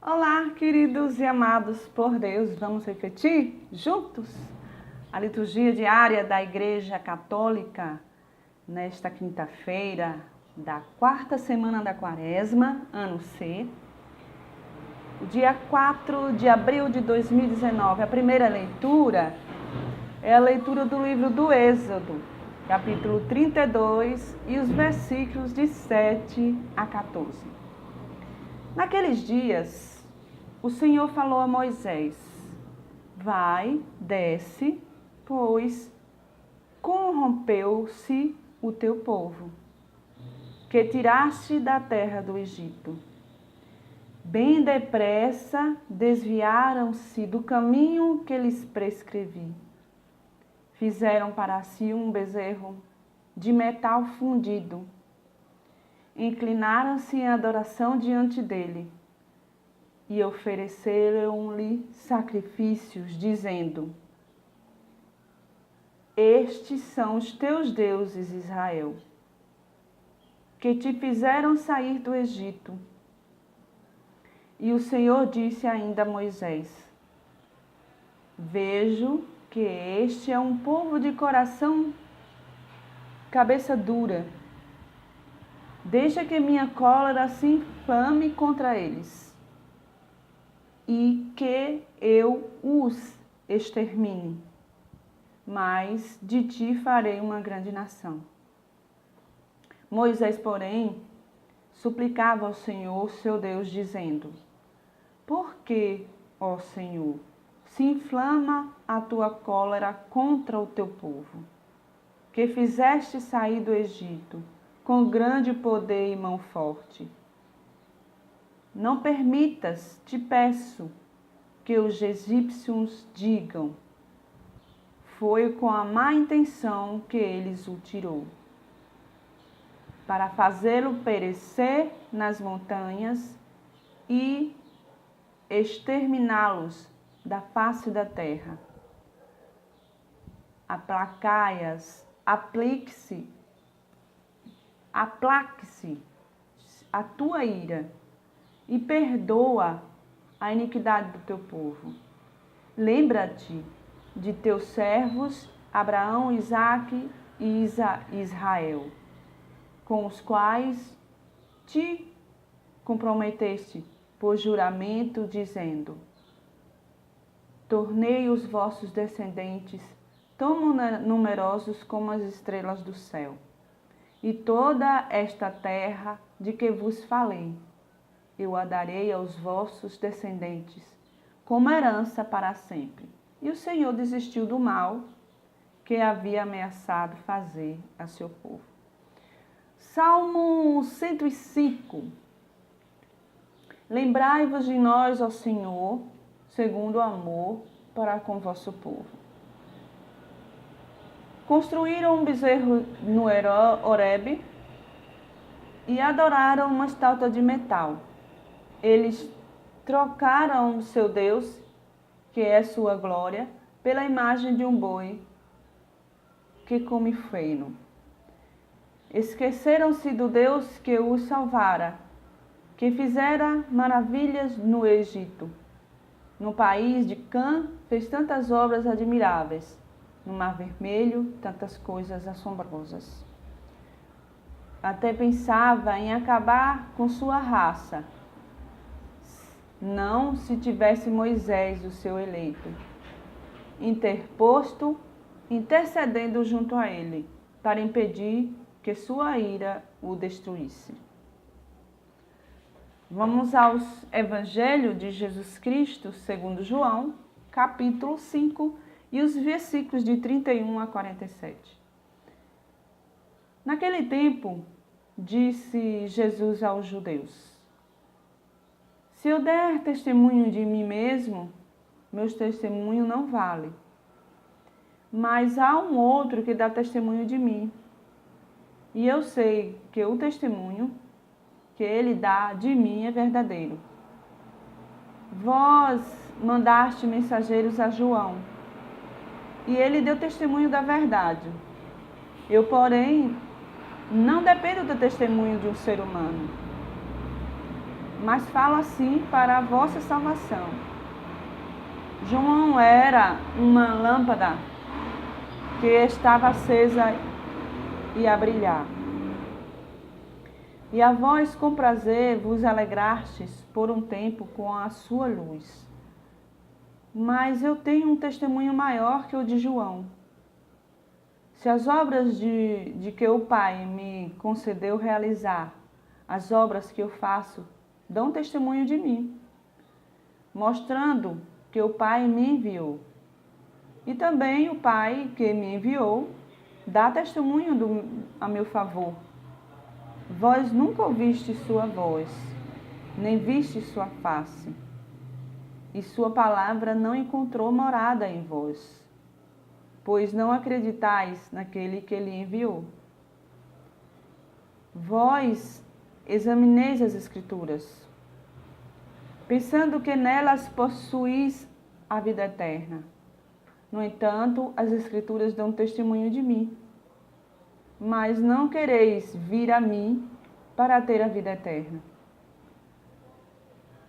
Olá, queridos e amados por Deus, vamos refletir juntos a liturgia diária da Igreja Católica nesta quinta-feira da quarta semana da Quaresma, ano C, o dia 4 de abril de 2019. A primeira leitura é a leitura do livro do Êxodo, capítulo 32 e os versículos de 7 a 14. Naqueles dias, o Senhor falou a Moisés: vai, desce, pois corrompeu-se o teu povo, que tiraste da terra do Egito. Bem depressa desviaram-se do caminho que lhes prescrevi. Fizeram para si um bezerro de metal fundido. Inclinaram-se em adoração diante dele e ofereceram-lhe sacrifícios, dizendo: estes são os teus deuses, Israel, que te fizeram sair do Egito. E o Senhor disse ainda a Moisés: vejo que este é um povo de coração, cabeça dura. Deixa que minha cólera se inflame contra eles e que eu os extermine. Mas de ti farei uma grande nação. Moisés, porém, suplicava ao Senhor, seu Deus, dizendo: por que, ó Senhor, se inflama a tua cólera contra o teu povo, que fizeste sair do Egito com grande poder e mão forte? Não permitas, te peço, que os egípcios digam: foi com a má intenção que eles o tirou, para fazê-lo perecer nas montanhas e exterminá-los da face da terra. Aplaque-se a tua ira e perdoa a iniquidade do teu povo. Lembra-te de teus servos Abraão, Isaque e Israel, com os quais te comprometeste por juramento, dizendo: tornei os vossos descendentes tão numerosos como as estrelas do céu. E toda esta terra de que vos falei, eu a darei aos vossos descendentes, como herança para sempre. E o Senhor desistiu do mal que havia ameaçado fazer a seu povo. Salmo 105. Lembrai-vos de nós, ó Senhor, segundo o amor para com vosso povo. Construíram um bezerro no Horebe e adoraram uma estátua de metal. Eles trocaram o seu Deus, que é sua glória, pela imagem de um boi que come feno. Esqueceram-se do Deus que os salvara, que fizera maravilhas no Egito. No país de Cã fez tantas obras admiráveis. No Mar Vermelho, tantas coisas assombrosas. Até pensava em acabar com sua raça, não se tivesse Moisés, o seu eleito, intercedendo junto a ele, para impedir que sua ira o destruísse. Vamos ao Evangelho de Jesus Cristo, segundo João, capítulo 5, e os versículos de 31 a 47. Naquele tempo, disse Jesus aos judeus: se eu der testemunho de mim mesmo, meu testemunho não vale. Mas há um outro que dá testemunho de mim. E eu sei que o testemunho que ele dá de mim é verdadeiro. Vós mandaste mensageiros a João, e ele deu testemunho da verdade. Eu, porém, não dependo do testemunho de um ser humano, mas falo assim para a vossa salvação. João era uma lâmpada que estava acesa e a brilhar. E a vós com prazer vos alegrastes por um tempo com a sua luz. Mas eu tenho um testemunho maior que o de João. Se as obras de que o Pai me concedeu realizar, as obras que eu faço, dão testemunho de mim, mostrando que o Pai me enviou. E também o Pai que me enviou dá testemunho a meu favor. Vós nunca ouviste sua voz, nem viste sua face, e sua palavra não encontrou morada em vós, pois não acreditais naquele que ele enviou. Vós examineis as Escrituras, pensando que nelas possuís a vida eterna. No entanto, as Escrituras dão testemunho de mim. Mas não quereis vir a mim para ter a vida eterna.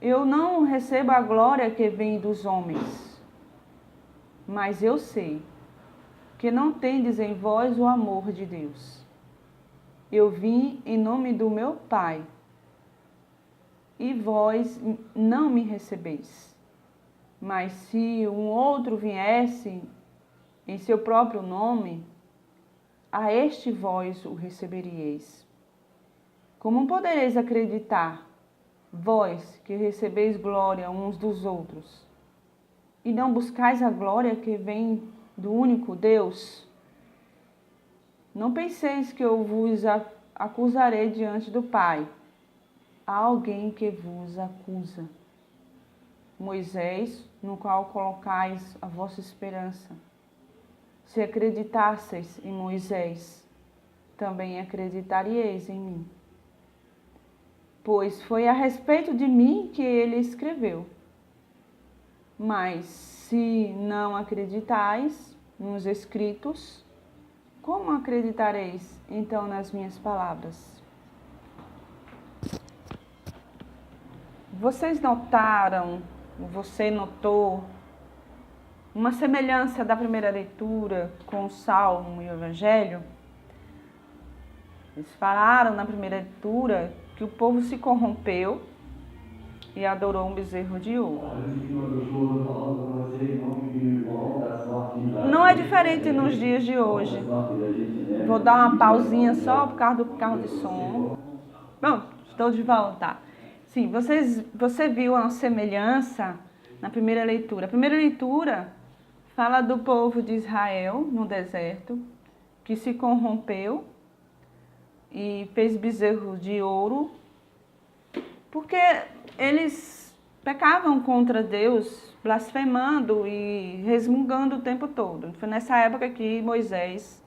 Eu não recebo a glória que vem dos homens, mas eu sei que não tendes em vós o amor de Deus. Eu vim em nome do meu Pai, e vós não me recebeis. Mas se um outro viesse em seu próprio nome, a este vós o receberíeis. Como podereis acreditar, vós que recebeis glória uns dos outros, e não buscais a glória que vem do único Deus? Não penseis que eu vos acusarei diante do Pai. Há alguém que vos acusa, Moisés, no qual colocais a vossa esperança. Se acreditasseis em Moisés, também acreditaríeis em mim, pois foi a respeito de mim que ele escreveu. Mas se não acreditais nos escritos, como acreditareis então nas minhas palavras? Vocês notaram, você notou, uma semelhança da primeira leitura com o Salmo e o Evangelho? Eles falaram na primeira leitura que o povo se corrompeu e adorou um bezerro de ouro. Não é diferente nos dias de hoje. Vou dar uma pausinha só por causa do carro de som. Bom, estou de volta. Sim, você viu a semelhança na primeira leitura. A primeira leitura fala do povo de Israel no deserto, que se corrompeu e fez bezerro de ouro, porque eles pecavam contra Deus, blasfemando e resmungando o tempo todo. Foi nessa época que Moisés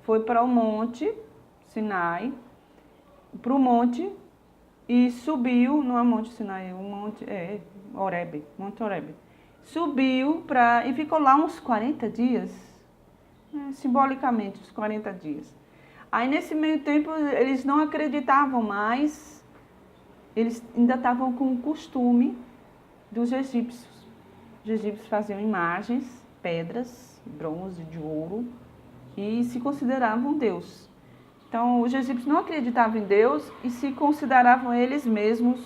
foi para o monte Sinai, para o monte, e subiu, não é Monte Sinai, Monte Horebe. Subiu e ficou lá uns 40 dias, simbolicamente, uns 40 dias. Aí nesse meio tempo eles não acreditavam mais, eles ainda estavam com o costume dos egípcios. Os egípcios faziam imagens, pedras, bronze, de ouro, e se consideravam Deus. Então os egípcios não acreditavam em Deus e se consideravam eles mesmos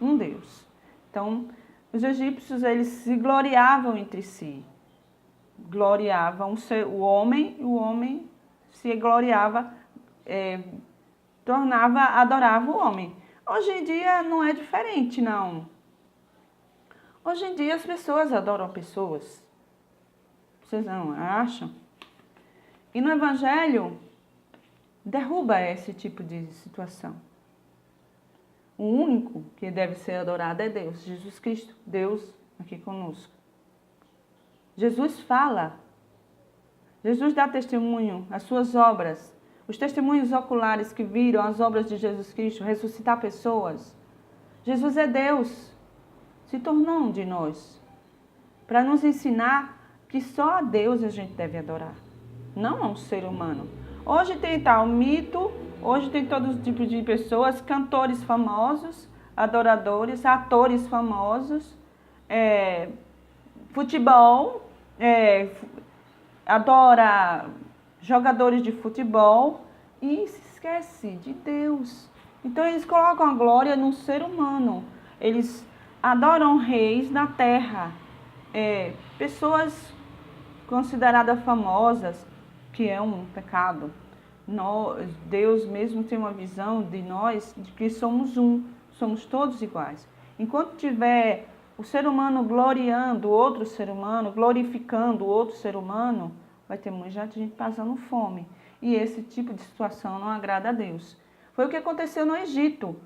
um Deus. Então os egípcios, eles se gloriavam entre si. Gloriavam o homem se gloriava, adorava o homem. Hoje em dia não é diferente, não. Hoje em dia as pessoas adoram pessoas. Vocês não acham? E no Evangelho, derruba esse tipo de situação. O único que deve ser adorado é Deus, Jesus Cristo, Deus aqui conosco. Jesus fala, Jesus dá testemunho, as suas obras, os testemunhos oculares que viram as obras de Jesus Cristo, ressuscitar pessoas. Jesus é Deus, se tornou um de nós, para nos ensinar que só a Deus a gente deve adorar, não a um ser humano. Hoje tem tal mito, hoje tem todo tipo de pessoas, cantores famosos, adoradores, atores famosos, futebol, adora jogadores de futebol e se esquece de Deus. Então eles colocam a glória no ser humano. Eles adoram reis na terra, pessoas consideradas famosas, que é um pecado. Deus mesmo tem uma visão de nós, de que somos somos todos iguais. Enquanto tiver o ser humano gloriando outro ser humano, glorificando outro ser humano, vai ter muita gente passando fome. E esse tipo de situação não agrada a Deus. Foi o que aconteceu no Egito.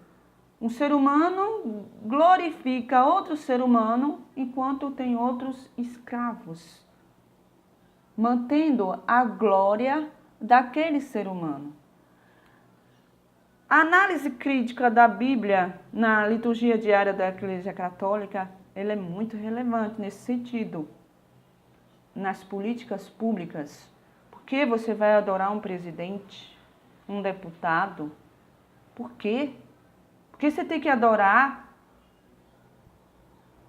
Um ser humano glorifica outro ser humano enquanto tem outros escravos, mantendo a glória daquele ser humano. A análise crítica da Bíblia na liturgia diária da Igreja Católica, ela é muito relevante nesse sentido. Nas políticas públicas, por que você vai adorar um presidente, um deputado? Por quê? Porque você tem que adorar,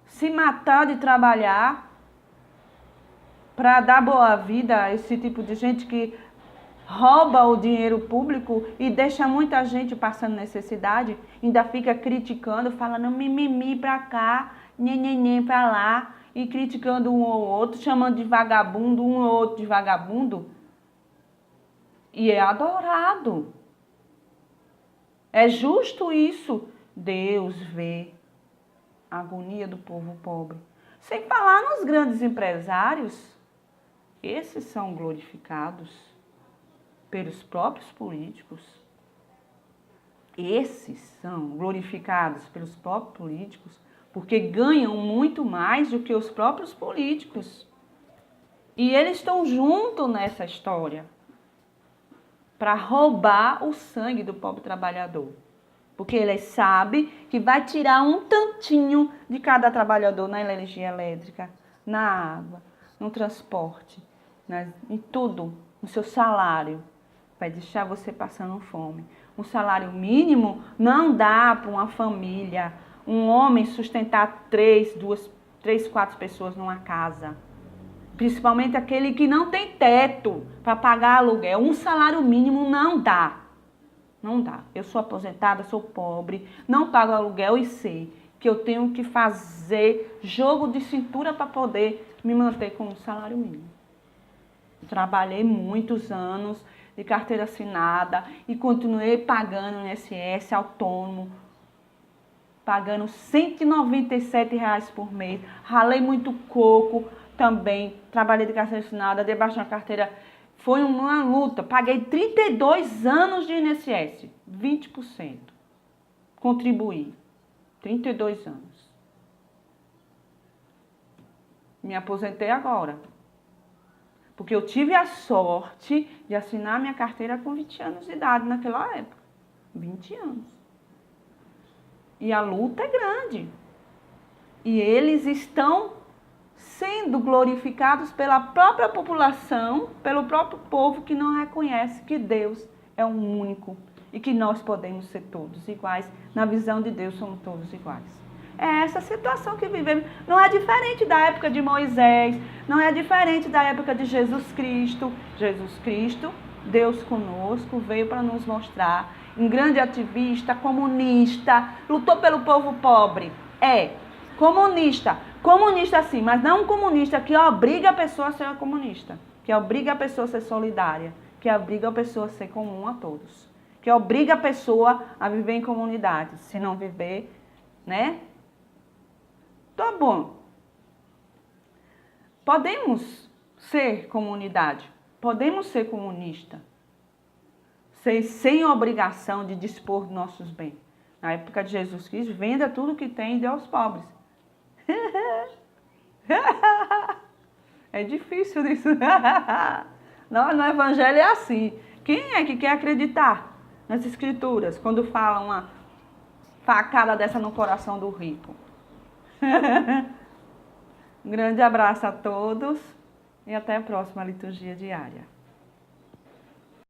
se matar de trabalhar para dar boa vida a esse tipo de gente que rouba o dinheiro público e deixa muita gente passando necessidade, ainda fica criticando, falando mimimi para cá, nhenhenhen para lá, e criticando um ou outro, chamando de vagabundo, um ou outro de vagabundo. E é adorado. É justo isso? Deus vê a agonia do povo pobre. Sem falar nos grandes empresários, esses são glorificados pelos próprios políticos. Esses são glorificados pelos próprios políticos porque ganham muito mais do que os próprios políticos. E eles estão juntos nessa história para roubar o sangue do pobre trabalhador. Porque ele sabe que vai tirar um tantinho de cada trabalhador na energia elétrica, na água, no transporte, em tudo, no seu salário. Vai deixar você passando fome. Um salário mínimo não dá para uma família, um homem sustentar 3, 4 pessoas numa casa. Principalmente aquele que não tem teto para pagar aluguel. Um salário mínimo não dá. Não dá. Eu sou aposentada, sou pobre, não pago aluguel e sei que eu tenho que fazer jogo de cintura para poder me manter com um salário mínimo. Trabalhei muitos anos de carteira assinada e continuei pagando no INSS autônomo, pagando R$ 197 por mês. Ralei muito coco também, trabalhei de carteira assinada, debaixo da carteira. Foi uma luta. Paguei 32 anos de INSS, 20%. Contribuí. 32 anos. Me aposentei agora. Porque eu tive a sorte de assinar minha carteira com 20 anos de idade naquela época. 20 anos. E a luta é grande. E eles estão sendo glorificados pela própria população, pelo próprio povo que não reconhece que Deus é um único e que nós podemos ser todos iguais. Na visão de Deus somos todos iguais. É essa situação que vivemos. Não é diferente da época de Moisés, não é diferente da época de Jesus Cristo. Jesus Cristo, Deus conosco, veio para nos mostrar. Um grande ativista, comunista, lutou pelo povo pobre. Comunista. Comunista sim, mas não um comunista que obriga a pessoa a ser comunista. Que obriga a pessoa a ser solidária. Que obriga a pessoa a ser comum a todos. Que obriga a pessoa a viver em comunidade. Se não viver, né? Tá bom. Podemos ser comunidade. Podemos ser comunista. Sem obrigação de dispor dos nossos bens. Na época de Jesus Cristo, venda tudo que tem e dê aos pobres. É difícil isso. No evangelho é assim. Quem é que quer acreditar nas escrituras quando fala uma facada dessa no coração do rico? Um grande abraço a todos e até a próxima liturgia diária.